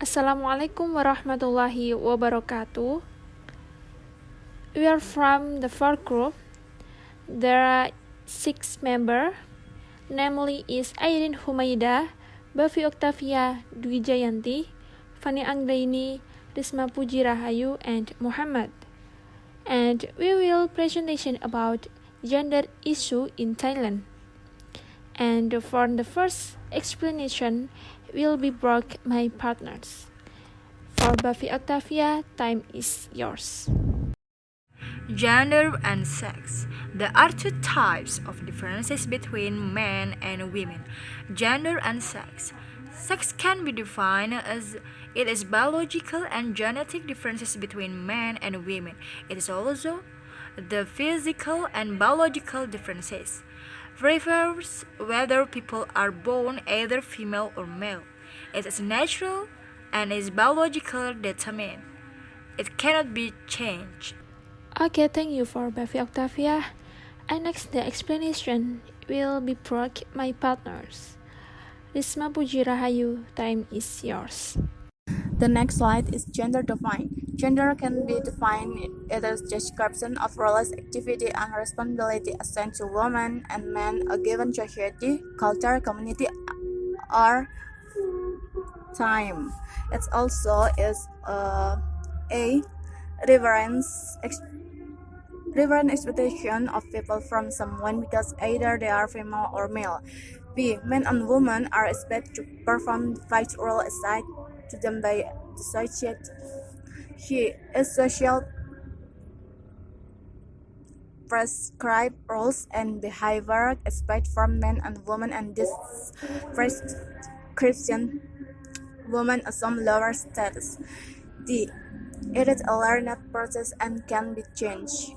Assalamualaikum warahmatullahi wabarakatuh. We are from the fourth group. There are 6 members, namely is Airin Humaida, Bavi Octavia Dwi Jayanti, Fani Anggraini, Risma Puji Rahayu, and Muhammad. And we will presentation about gender issue in Thailand. And for the first explanation will be brought my partners. For Bavi Octavia, time is yours. Gender and sex. There are two types of differences between men and women. Gender and sex. Sex can be defined as it is biological and genetic differences between men and women. It is also the physical and biological differences. Refers whether people are born either female or male. It is natural and is biologically determined. It cannot be changed. Okay, thank you for Bavi Octavia. And next, the explanation will be brought my partners. Risma Puji Rahayu, time is yours. The next slide is gender defined. Gender can be defined as description of roles, activity, and responsibility assigned to women and men a given society, culture, community, or time. It also is a reverent expectation of people from someone because either they are female or male. B. Men and women are expected to perform five roles assigned to them by the society. He is social prescribed roles and behavior expected from men and women, and this prescription women assume lower status. D. It is a learned process and can be changed.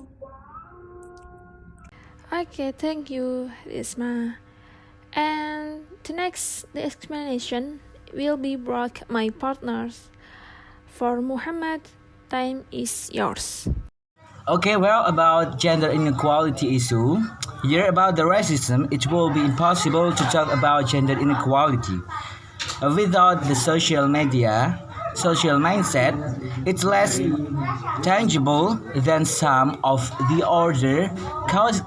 Okay, thank you, Risma. And the explanation will be brought my partners. For Muhammad, time is yours. Okay, well, about gender inequality issue, here about the racism, it will be impossible to talk about gender inequality. Without the social media, social mindset, it's less tangible than some of the other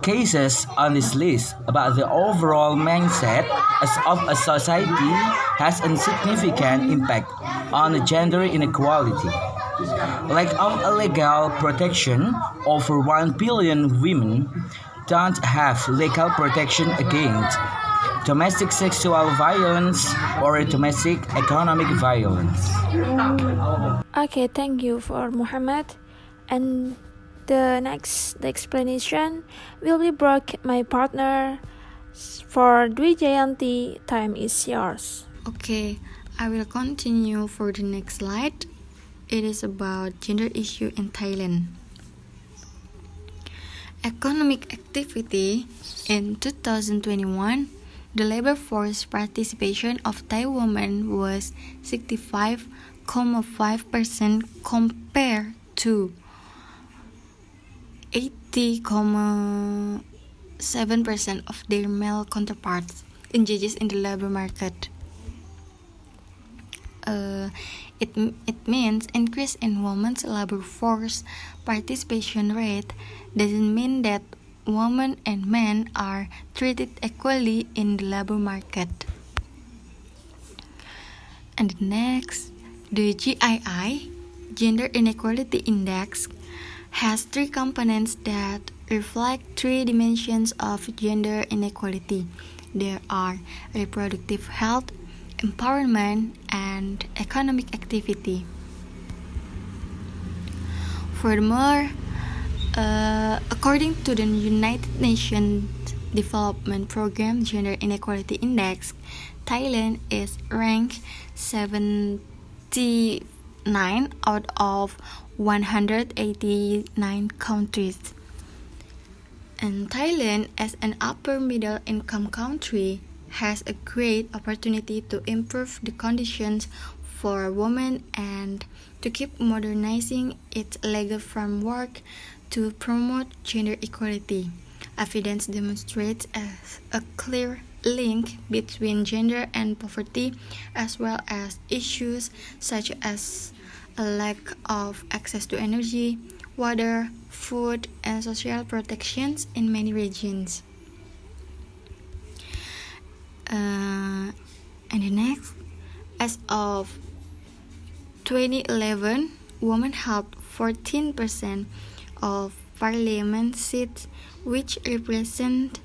cases on this list. But the overall mindset of a society has a significant impact on gender inequality. Lack of legal protection, over 1 billion women don't have legal protection against domestic sexual violence or domestic economic violence. Okay, thank you for Muhammad. And the explanation will be brought my partner. For Dwi Jayanti, time is yours. Okay, I will continue for the next slide. It is about gender issue in Thailand. Economic activity in 2021, the labor force participation of Thai women was 65.5% compared to 80.7% of their male counterparts engaged in the labor market. It means increase in women's labor force participation rate doesn't mean that women and men are treated equally in the labor market. And next, the GII, Gender Inequality Index, has 3 components that reflect 3 dimensions of gender inequality. There are reproductive health, empowerment, and economic activity. Furthermore, according to the United Nations Development Programme Gender Inequality Index, Thailand is ranked 79 out of 189 countries. And Thailand, as an upper middle income country, has a great opportunity to improve the conditions for women and to keep modernizing its legal framework to promote gender equality. Evidence demonstrates a clear link between gender and poverty, as well as issues such as a lack of access to energy, water, food, and social protections in many regions. And the next, as of 2011, women held 14% of parliament seats, which represent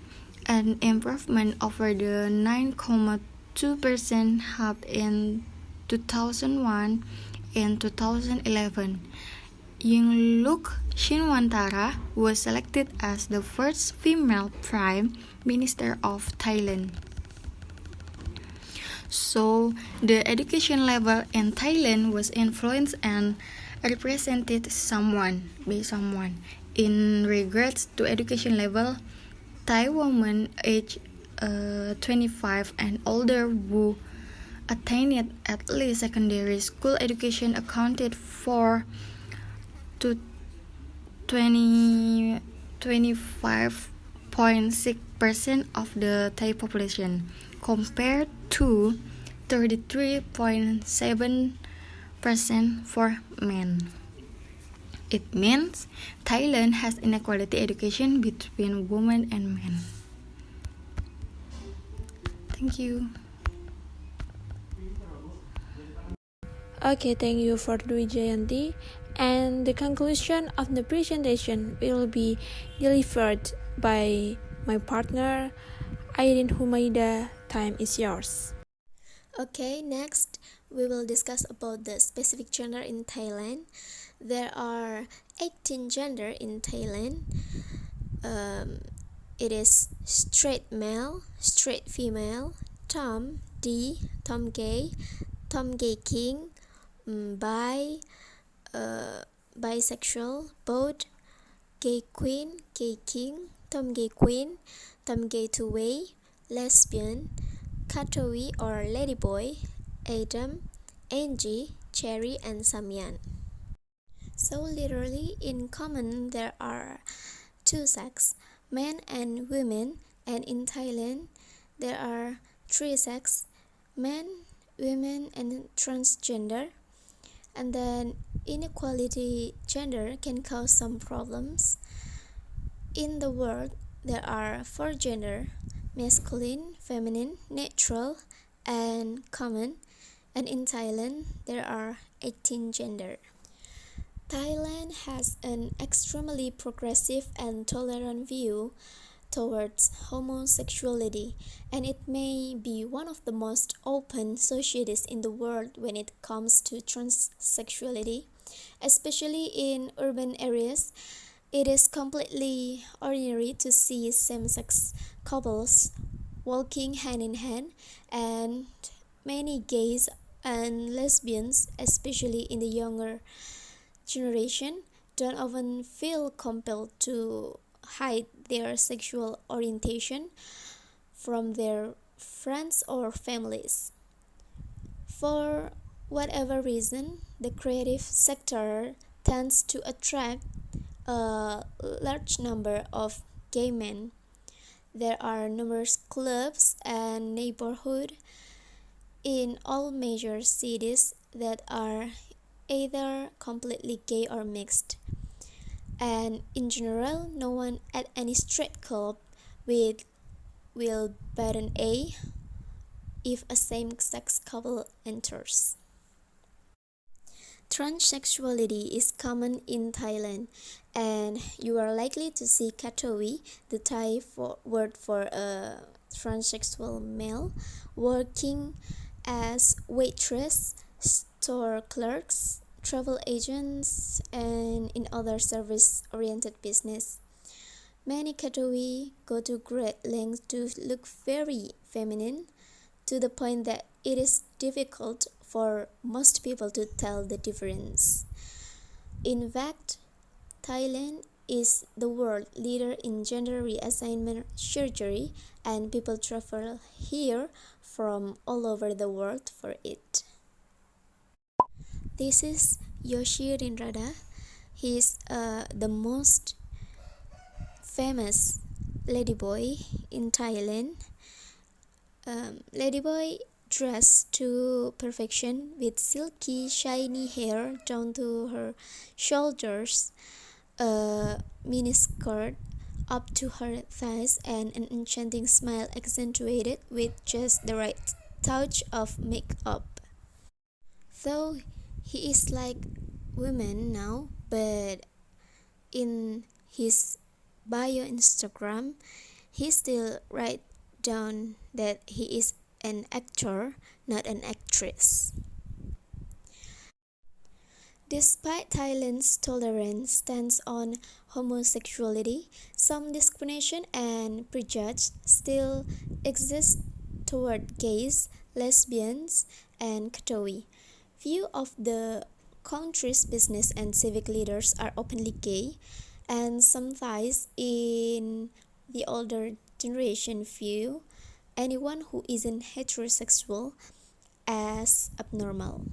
an improvement over the 9.2% held in 2001 and 2011. Yingluck Shinawatra was selected as the first female Prime Minister of Thailand. So, the education level in Thailand was influenced and represented by someone. In regards to education level, Thai women aged 25 and older who attained at least secondary school education accounted for 25.6% of the Thai population, compared to 33.7% for men. It means Thailand has inequality education between women and men. Thank you. Okay, thank you for Dwi Jayanti. And the conclusion of the presentation will be delivered by my partner, Airin Humaida. Time is yours. Okay, next we will discuss about the specific gender in Thailand. There are 18 gender in Thailand. It is straight male, straight female, Tom, D, Tom gay king, bisexual, both, gay queen, gay king, Tom gay queen, Tom gay two-way, lesbian, Katowi or ladyboy, Adam, Angie, Cherry, and Samyan. So literally in common there are two sexes, men and women, and in Thailand there are three sexes, men, women, and transgender. And then inequality gender can cause some problems. In the world there are four gender: masculine, feminine, natural, and common. And in Thailand there are 18 gender. Thailand has an extremely progressive and tolerant view towards homosexuality, and it may be one of the most open societies in the world when it comes to transsexuality, especially in urban areas. It is completely ordinary to see same-sex couples walking hand in hand, and many gays and lesbians, especially in the younger generation, don't often feel compelled to hide their sexual orientation from their friends or families. For whatever reason, the creative sector tends to attract a large number of gay men. There are numerous clubs and neighborhoods in all major cities that are either completely gay or mixed. And in general, no one at any straight club will bat an A if a same-sex couple enters. Transsexuality is common in Thailand, and you are likely to see Katowi, the Thai word for a transsexual male, working as waitress, store clerks, travel agents, and in other service-oriented business. Many Katowi go to great lengths to look very feminine, to the point that it is difficult for most people to tell the difference. In fact, Thailand is the world leader in gender reassignment surgery, and people travel here from all over the world for it. This is Yoshi Rinrada. He is the most famous ladyboy in Thailand. Ladyboy dressed to perfection with silky, shiny hair down to her shoulders, a miniskirt up to her thighs, and an enchanting smile accentuated with just the right touch of makeup. Though he is like women now, but in his bio Instagram, he still write down that he is an actor, not an actress. Despite Thailand's tolerance stance on homosexuality, some discrimination and prejudice still exist toward gays, lesbians, and Katowi. Few of the country's business and civic leaders are openly gay, and some Thais in the older generation view anyone who isn't heterosexual as abnormal.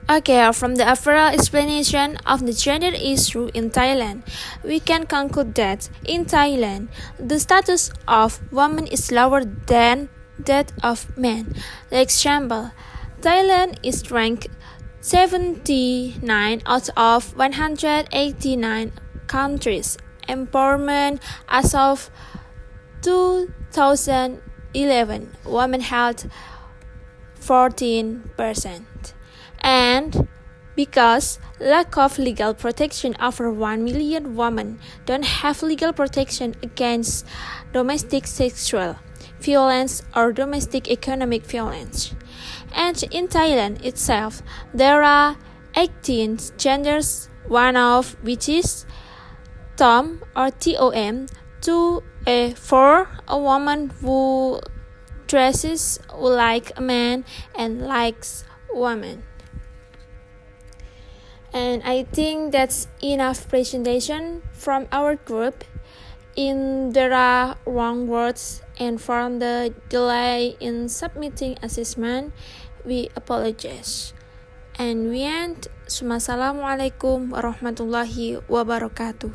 Okay, from the overall explanation of the gender issue in Thailand, we can conclude that in Thailand, the status of women is lower than that of men. For example, Thailand is ranked 79 out of 189 countries. Empowerment as of 2011, women held 14%. And because lack of legal protection, over 1 million women don't have legal protection against domestic sexual violence or domestic economic violence. And in Thailand itself, there are 18 genders, one of which is Tom or TOM, for a woman who dresses like a man and likes women. And I think that's enough presentation from our group. In there are wrong words and from the delay in submitting assessment, we apologize. And we end. Assalamualaikum warahmatullahi wabarakatuh.